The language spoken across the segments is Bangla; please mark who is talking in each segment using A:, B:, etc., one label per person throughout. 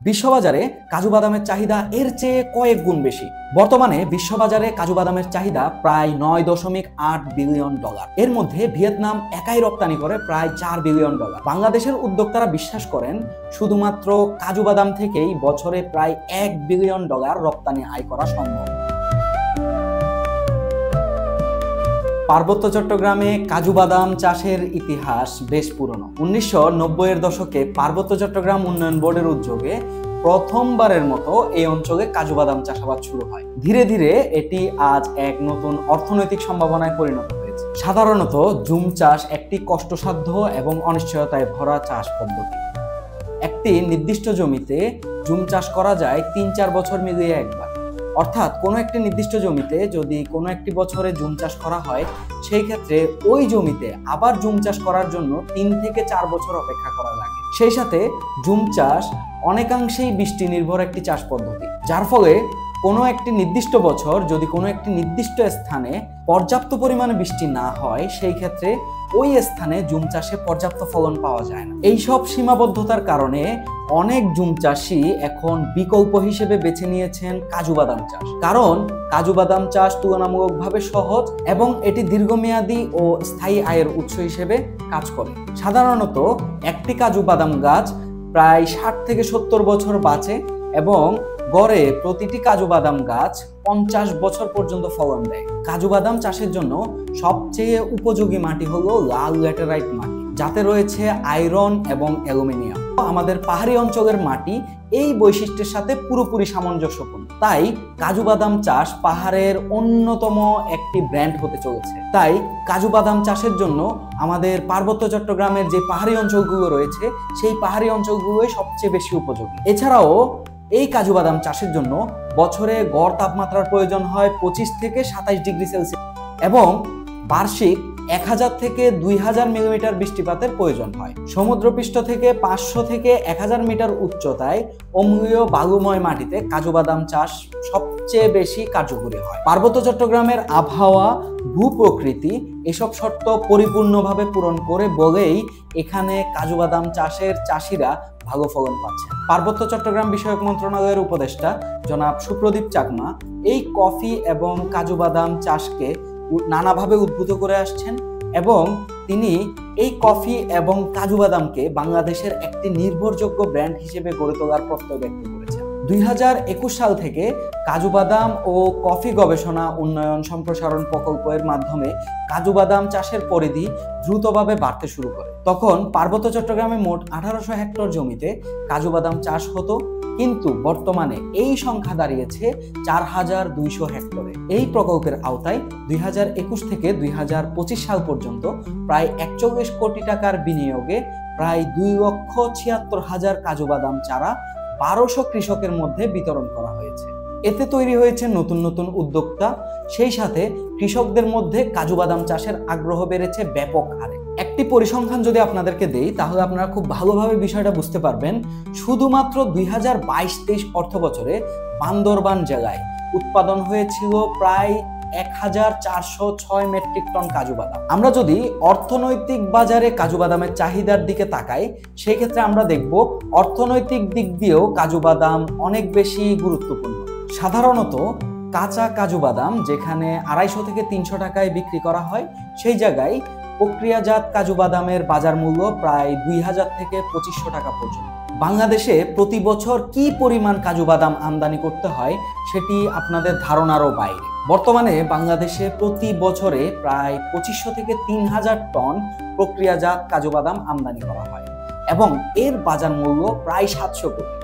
A: বিশ্ববাজারে কাজু বাদামের চাহিদা এর চেয়ে কয়েক গুণ বেশি। বর্তমানে বিশ্ববাজারে কাজু বাদামের চাহিদা প্রায় 9.8 বিলিয়ন ডলার। এর মধ্যে ভিয়েতনাম একাই রপ্তানি করে প্রায় 4 বিলিয়ন ডলার। বাংলাদেশের উদ্যোক্তারা বিশ্বাস করেন শুধুমাত্র কাজু বাদাম থেকেই বছরে প্রায় 1 বিলিয়ন ডলার রপ্তানি আয় করা সম্ভব। পার্বত্য চট্টগ্রামে কাজু বাদাম চাষের ইতিহাস বেশ পুরনো। 1990-এর দশকে পার্বত্য চট্টগ্রাম উন্নয়ন বোর্ডের উদ্যোগে প্রথমবারের মতো এই অঞ্চলে কাজু বাদাম চাষাবাদ শুরু হয়। ধীরে ধীরে এটি আজ এক নতুন অর্থনৈতিক সম্ভাবনায় পরিণত হয়েছে। সাধারণত জুম চাষ একটি কষ্টসাধ্য এবং অনিশ্চয়তায় ভরা চাষ পদ্ধতি। একটি নির্দিষ্ট জমিতে জুম চাষ করা যায় 3-4 বছর মিলিয়ে একবার। অর্থাৎ কোনো একটি নির্দিষ্ট জমিতে যদি কোনো একটি বছরে জুম চাষ করা হয়, সেই ক্ষেত্রে ওই জমিতে আবার জুম চাষ করার জন্য 3 থেকে 4 বছর অপেক্ষা করা লাগে। সেই সাথে জুম চাষ অনেকাংশেই বৃষ্টি নির্ভর একটি চাষ পদ্ধতি, যার ফলে কোনো একটি নির্দিষ্ট বছর যদি কোনো একটি নির্দিষ্ট স্থানে পর্যাপ্ত পরিমাণে বৃষ্টি না হয়, সেই ক্ষেত্রে ওই স্থানে জুম চাষে পর্যাপ্ত ফলন পাওয়া যায় না। এই সব সীমাবদ্ধতার কারণে অনেক জুম চাষি এখন বিকল্প হিসেবে বেছে নিয়েছেন কাজু বাদাম চাষ। কারণ কাজু বাদাম চাষ তুলনামূলকভাবে সহজ এবং এটি দীর্ঘমেয়াদী ও স্থায়ী আয়ের উৎস হিসেবে কাজ করে। সাধারণত একটি কাজু বাদাম গাছ প্রায় 60 থেকে 70 বছর বাঁচে এবং গড়ে প্রতিটি কাজু বাদাম গাছ 50 বছর পর্যন্ত ফলন দেয়। কাজু বাদাম চাষের জন্য সবচেয়ে উপযোগী মাটি হলো লাল ল্যাটেরাইট মাটি, যাতে রয়েছে আয়রন এবং অ্যালুমিনিয়াম। আমাদের পাহাড়ি অঞ্চলের মাটি এই বৈশিষ্ট্যের সাথে পুরোপুরি সামঞ্জস্যপূর্ণ। তাই কাজু বাদাম চাষ পাহাড়ের অন্যতম একটি ব্র্যান্ড হতে চলেছে। তাই কাজু বাদাম চাষের জন্য আমাদের পার্বত্য চট্টগ্রামের যে পাহাড়ি অঞ্চলগুলো রয়েছে, সেই পাহাড়ি অঞ্চলগুলোই সবচেয়ে বেশি উপযোগী। এছাড়াও এই কাজু বাদাম চাষের জন্য বছরে গড় তাপমাত্রার প্রয়োজন হয় 25 থেকে 27 ডিগ্রি সেলসিয়াস এবং বার্ষিক 1000 থেকে 2000 মিলিমিটার বৃষ্টিপাতের প্রয়োজন হয়। সমুদ্রপৃষ্ঠ থেকে 500 থেকে 1000 মিটার উচ্চতায় অম্লীয় বালুময় মাটিতে কাজু বাদাম চাষ সবচেয়ে বেশি কার্যকরী হয়। পার্বত্য চট্টগ্রামের আবহাওয়া, ভূপ্রকৃতি এসব শর্ত পরিপূর্ণভাবে পূরণ করে বলেই এখানে কাজু বাদাম চাষের চাষিরা ভালো ফলন পাচ্ছে। পার্বত্য চট্টগ্রাম বিষয়ক মন্ত্রণালয়ের উপদেষ্টা জনাব সুপ্রদীপ চাকমা এই কফি এবং কাজু বাদাম চাষকে নানাভাবে উদ্বুদ্ধ করে আসছেন এবং তিনি এই কফি এবং কাজু বাদামকে বাংলাদেশের একটি নির্ভরযোগ্য ব্র্যান্ড হিসেবে গড়ে তোলার প্রত্যয় ব্যক্ত করেছেন। 2021 সাল থেকে কাজু বাদাম ও কফি গবেষণা উন্নয়ন সম্প্রসারণ প্রকল্পের মাধ্যমে কাজু বাদাম চাষের পরিধি দ্রুতভাবে বাড়তে শুরু করে। তখন পার্বত্য চট্টগ্রামে মোট 1800 হেক্টর জমিতে কাজু বাদাম চাষ হতো, কিন্তু বর্তমানে এই সংখ্যা দাঁড়িয়েছে 4200 হেক্টরে। এই প্রকল্পের আওতায় 2021 থেকে 2025 সাল পর্যন্ত প্রায় 41 কোটি টাকার বিনিয়োগে প্রায় 2,76,000 কাজু বাদাম চারা 1200 কৃষকের মধ্যে বিতরণ করা হয়েছে। এতে তৈরি হয়েছে নতুন নতুন উদ্যোক্তা, সেই সাথে কৃষকদের মধ্যে কাজু বাদাম চাষের আগ্রহ বেড়েছে ব্যাপক হারে। একটি পরিসংখ্যান যদি আপনাদেরকে দেই, তাহলে আপনারা খুব ভালোভাবে বিষয়টা বুঝতে পারবেন। শুধুমাত্র 2022-23 অর্থ বছরে বান্দরবান জেলায় উৎপাদন হয়েছিল প্রায় 1406 মেট্রিক টন কাজু বাদাম। আমরা যদি অর্থনৈতিক বাজারে কাজু বাদামের চাহিদার দিকে তাকাই, সেই ক্ষেত্রে আমরা দেখব অর্থনৈতিক দিক দিয়েও কাজু বাদাম অনেক বেশি গুরুত্বপূর্ণ। সাধারণত কাঁচা কাজু বাদাম যেখানে 250 থেকে 300 টাকায় বিক্রি করা হয়, সেই জায়গায় প্রক্রিয়াজাত কাজু বাদামের বাজার মূল্য প্রায় 2000 থেকে 2500 টাকা পর্যন্ত। বাংলাদেশে প্রতি বছর কি পরিমাণ কাজু বাদাম আমদানি করতে হয় সেটি আপনাদের ধারণারও বাইরে। বর্তমানে বাংলাদেশে প্রতি বছরে প্রায় 2500 থেকে 3000 টন প্রক্রিয়াজাত কাজু বাদাম আমদানি করা হয় এবং এর বাজার মূল্য প্রায় 700 কোটি।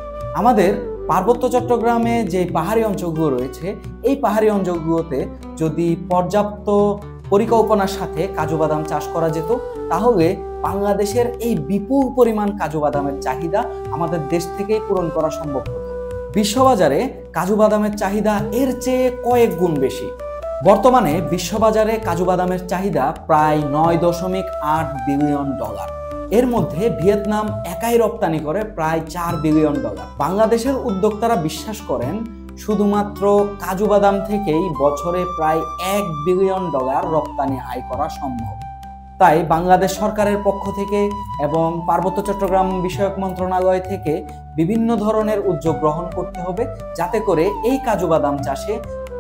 A: আমাদের পার্বত্য চট্টগ্রামে যে পাহাড়ি অঞ্চলগুলো রয়েছে, এই পাহাড়ি অঞ্চলগুলোতে যদি পর্যাপ্ত পরিকল্পনার সাথে কাজু বাদাম চাষ করা যেত, তাহলে বাংলাদেশের এই বিপুল পরিমাণ কাজু বাদামের চাহিদা আমাদের দেশ থেকেই পূরণ করা সম্ভব হতো। বিশ্ববাজারে কাজু বাদামের চাহিদা এর চেয়ে কয়েক গুণ বেশি। বর্তমানে বিশ্ববাজারে কাজু বাদামের চাহিদা প্রায় 9.8 বিলিয়ন ডলার। এর মধ্যে ভিয়েতনাম একাই রপ্তানি করে প্রায় 4 বিলিয়ন ডলার। বাংলাদেশের উদ্যোক্তারা বিশ্বাস করেন শুধুমাত্র কাজু বাদাম থেকেই বছরে প্রায় 1 বিলিয়ন ডলার রপ্তানি আয় করা সম্ভব। তাই বাংলাদেশ সরকারের পক্ষ থেকে এবং পার্বত্য চট্টগ্রাম বিষয়ক মন্ত্রণালয় থেকে বিভিন্ন ধরনের উদ্যোগ গ্রহণ করতে হবে, যাতে করে এই কাজু বাদাম চাষে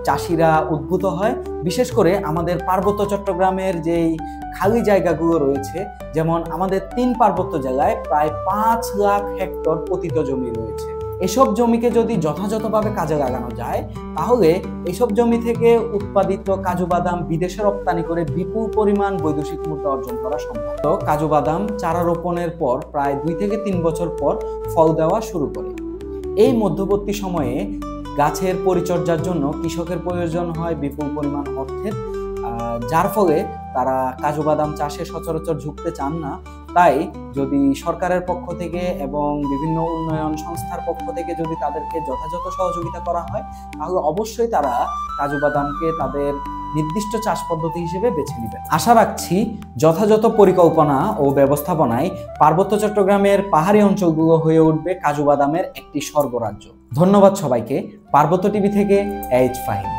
A: চাষিরা উদ্বুদ্ধ হয়। বিশেষ করে আমাদের পার্বত্য চট্টগ্রামের যেই খালি জায়গাগুলো রয়েছে, যেমন আমাদের 3 পার্বত্য জেলায় প্রায় 5 লাখ হেক্টর পতিত জমি রয়েছে। এসব জমিকে যদি যথাযথভাবে কাজে লাগানো যায়, তাহলে এসব জমি থেকে উৎপাদিত কাজু বাদাম বিদেশে রপ্তানি করে বিপুল পরিমাণ বৈদেশিক মুদ্রা অর্জন করা সম্ভব। তো কাজু বাদাম চারা রোপণের পর প্রায় 2 থেকে 3 বছর পর ফল দেওয়া শুরু করে। এই মধ্যবর্তী সময়ে গাছের পরিচর্যার জন্য কৃষকের প্রয়োজন হয় বিপুল পরিমাণ অর্থের, যার ফলে তারা কাজু বাদাম চাষে সচরাচর ঝুঁকতে চান না। তাই যদি সরকারের পক্ষ থেকে এবং বিভিন্ন উন্নয়ন সংস্থার পক্ষ থেকে যদি তাদেরকে যথাযথ সহযোগিতা করা হয়, তাহলে অবশ্যই তারা কাজু বাদামকে তাদের নির্দিষ্ট চাষ পদ্ধতি হিসেবে বেছে নেবেন। আশা রাখছি যথাযথ পরিকল্পনা ও ব্যবস্থাপনায় পার্বত্য চট্টগ্রামের পাহাড়ি অঞ্চলগুলো হয়ে উঠবে কাজু বাদামের একটি স্বর্গরাজ্য। ধন্যবাদ সবাইকে। পার্বত্য টিভি থেকে এইচ ফাহিম।